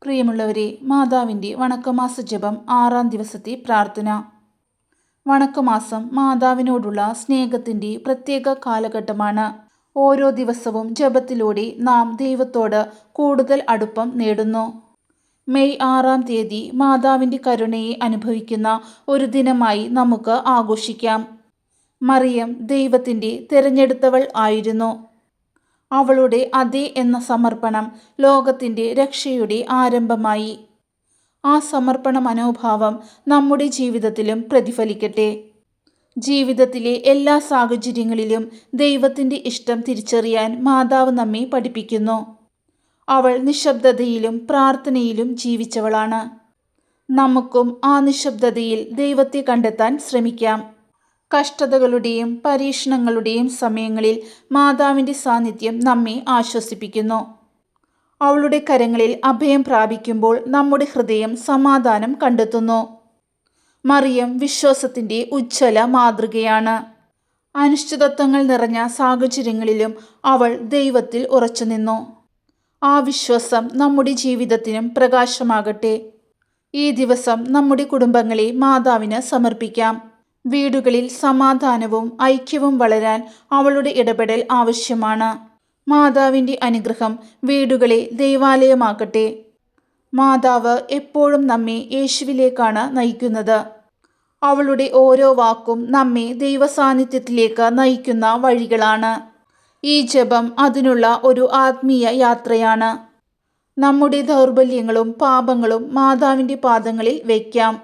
പ്രിയമുള്ളവരെ, മാതാവിൻ്റെ വണക്കമാസ ജപം 6-ാം ദിവസത്തെ പ്രാർത്ഥന. വണക്കമാസം മാതാവിനോടുള്ള സ്നേഹത്തിൻ്റെ പ്രത്യേക കാലഘട്ടമാണ്. ഓരോ ദിവസവും ജപത്തിലൂടെ നാം ദൈവത്തോട് കൂടുതൽ അടുപ്പം നേടുന്നു. മെയ് 6-ാം തീയതി മാതാവിൻ്റെ കരുണയെ അനുഭവിക്കുന്ന ഒരു ദിനമായി നമുക്ക് ആഘോഷിക്കാം. മറിയം ദൈവത്തിൻ്റെ തിരഞ്ഞെടുത്തവൾ ആയിരുന്നു. അവളുടെ അതെ എന്ന സമർപ്പണം ലോകത്തിൻ്റെ രക്ഷയുടെ ആരംഭമായി. ആ സമർപ്പണ മനോഭാവം നമ്മുടെ ജീവിതത്തിലും പ്രതിഫലിക്കട്ടെ. ജീവിതത്തിലെ എല്ലാ സാഹചര്യങ്ങളിലും ദൈവത്തിൻ്റെ ഇഷ്ടം തിരിച്ചറിയാൻ മാതാവ് നമ്മെ പഠിപ്പിക്കുന്നു. അവൾ നിശബ്ദതയിലും പ്രാർത്ഥനയിലും ജീവിച്ചവളാണ്. നമുക്കും ആ നിശബ്ദതയിൽ ദൈവത്തെ കണ്ടെത്താൻ ശ്രമിക്കാം. കഷ്ടതകളുടെയും പരീക്ഷണങ്ങളുടെയും സമയങ്ങളിൽ മാതാവിൻ്റെ സാന്നിധ്യം നമ്മെ ആശ്വസിപ്പിക്കുന്നു. അവളുടെ കരങ്ങളിൽ അഭയം പ്രാപിക്കുമ്പോൾ നമ്മുടെ ഹൃദയം സമാധാനം കണ്ടെത്തുന്നു. മറിയം വിശ്വാസത്തിൻ്റെ ഉജ്ജ്വല മാതൃകയാണ്. അനിശ്ചിതത്വങ്ങൾ നിറഞ്ഞ സാഹചര്യങ്ങളിലും അവൾ ദൈവത്തിൽ ഉറച്ചുനിന്നു. ആ വിശ്വാസം നമ്മുടെ ജീവിതത്തിനും പ്രകാശമാകട്ടെ. ഈ ദിവസം നമ്മുടെ കുടുംബങ്ങളെ മാതാവിന് സമർപ്പിക്കാം. വീടുകളിൽ സമാധാനവും ഐക്യവും വളരാൻ അവളുടെ ഇടപെടൽ ആവശ്യമാണ്. മാതാവിൻ്റെ അനുഗ്രഹം വീടുകളെ ദൈവാലയമാക്കട്ടെ. മാതാവ് എപ്പോഴും നമ്മെ യേശുവിലേക്കാണ് നയിക്കുന്നത്. അവളുടെ ഓരോ വാക്കും നമ്മെ ദൈവസാന്നിധ്യത്തിലേക്ക് നയിക്കുന്ന വഴികളാണ്. ഈ ജപം അതിനുള്ള ഒരു ആത്മീയ യാത്രയാണ്. നമ്മുടെ ദൗർബല്യങ്ങളും പാപങ്ങളും മാതാവിൻ്റെ പാദങ്ങളിൽ വയ്ക്കാം.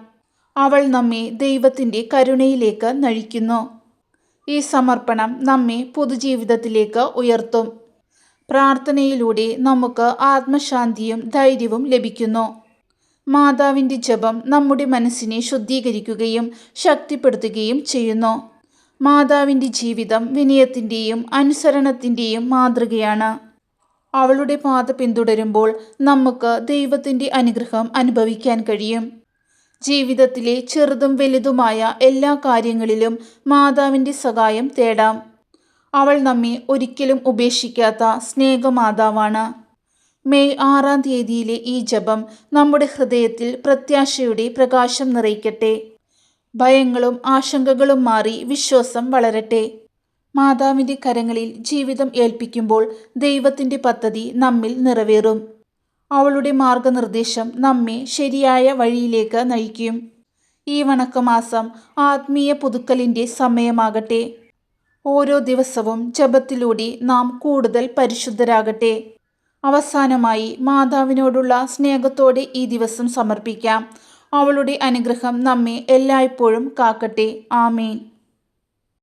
അവൾ നമ്മെ ദൈവത്തിൻ്റെ കരുണയിലേക്ക് നയിക്കുന്നു. ഈ സമർപ്പണം നമ്മെ പൊതുജീവിതത്തിലേക്ക് ഉയർത്തും. പ്രാർത്ഥനയിലൂടെ നമുക്ക് ആത്മശാന്തിയും ധൈര്യവും ലഭിക്കുന്നു. മാതാവിൻ്റെ ജപം നമ്മുടെ മനസ്സിനെ ശുദ്ധീകരിക്കുകയും ശക്തിപ്പെടുത്തുകയും ചെയ്യുന്നു. മാതാവിൻ്റെ ജീവിതം വിനയത്തിൻ്റെയും അനുസരണത്തിൻ്റെയും മാതൃകയാണ്. അവളുടെ പാത പിന്തുടരുമ്പോൾ നമുക്ക് ദൈവത്തിൻ്റെ അനുഗ്രഹം അനുഭവിക്കാൻ കഴിയും. ജീവിതത്തിലെ ചെറുതും വലുതുമായ എല്ലാ കാര്യങ്ങളിലും മാതാവിൻ്റെ സഹായം തേടാം. അവൾ നമ്മെ ഒരിക്കലും ഉപേക്ഷിക്കാത്ത സ്നേഹമാതാവാണ്. മെയ് 6-ാം തീയതിയിലെ ഈ ജപം നമ്മുടെ ഹൃദയത്തിൽ പ്രത്യാശയുടെ പ്രകാശം നിറയ്ക്കട്ടെ. ഭയങ്ങളും ആശങ്കകളും മാറി വിശ്വാസം വളരട്ടെ. മാതാവിൻ്റെ കരങ്ങളിൽ ജീവിതം ഏൽപ്പിക്കുമ്പോൾ ദൈവത്തിൻ്റെ പദ്ധതി നമ്മിൽ നിറവേറും. അവളുടെ മാർഗനിർദ്ദേശം നമ്മെ ശരിയായ വഴിയിലേക്ക് നയിക്കും. ഈ വണക്കമാസം ആത്മീയ പുതുക്കലിൻ്റെ സമയമാകട്ടെ. ഓരോ ദിവസവും ജപത്തിലൂടെ നാം കൂടുതൽ പരിശുദ്ധരാകട്ടെ. അവസാനമായി മാതാവിനോടുള്ള സ്നേഹത്തോടെ ഈ ദിവസം സമർപ്പിക്കാം. അവളുടെ അനുഗ്രഹം നമ്മെ എല്ലായ്പ്പോഴും കാക്കട്ടെ. ആമേൻ.